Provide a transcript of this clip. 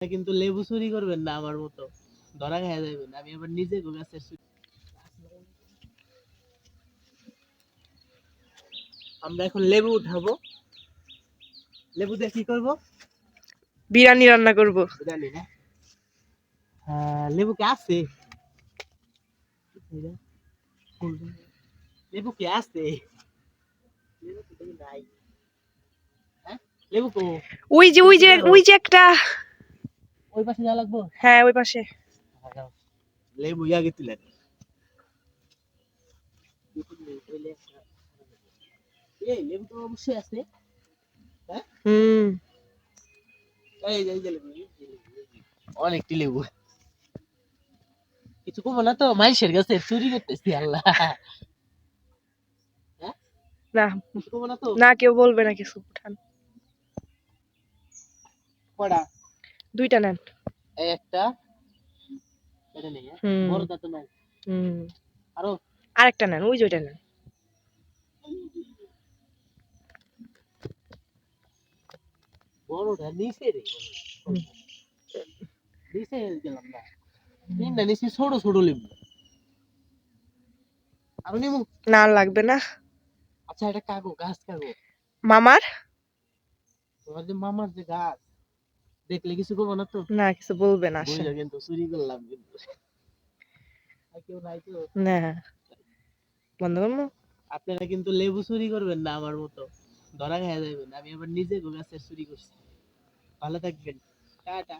কিন্তু লেবু চুরি করবেন না আমার মতো, ধরা খেয়ে যাবেন। আমি আবার নিজে গাছের চুরি। আমরা এখন লেবু উঠাবো। লেবু দিয়ে কি করবো? বিরিয়ানি রান্না করব। বিরিয়ানি না? লেবু কি আছে? লেবু কি আছে? লেবু তো দেখি নাই। হ্যাঁ, লেবু কো? ওই যে একটা। ওই পাশে যাওয়া লাগবো। হ্যাঁ, ওই পাশে। লেবু ইয়া গেছিলেন। এই লেবু তো অবশ্যই আছে। হ্যাঁ, হুম। এই যে লেবু, অনেকটি লেবু। কিছু কমো না তো, মানুষের কাছে চুরি করতেছি আল্লাহ। হ্যাঁ, না, কিছু কমো না তো। না কেউ বলবে না কিছু। উঠান। কয়টা? দুইটা নেন। এই একটা, এটা নেই। হুম। বড়টা তো নাই। হুম। আরো আরেকটা নেন, ওই যে ওইটা নেন। বড়টা নিচে রে, হুম। নিচে গেলাম না। তিনটা নিচে ছোট ছোট লেবু। আরো নেবো? না, আর লাগবে না। আচ্ছা, এটা কাগো, গাছ কাগো। মামার? তোমার যে মামার যে গাছ, দেখলে কিছু করবো না তো? না, কিছু বলবে না, আসেন। বইলা কিন্তু চুরি করলাম কিন্তু। আর কেউ নাই তো? না, বন্ধ করবো। আপনারা কিন্তু লেবু চুরি করবেন না আমার মতো, ধরা খেয়ে যাবেন। আমি আবার নিজে গাছের চুরি করছি। ভালো থাকবেন। টাটা।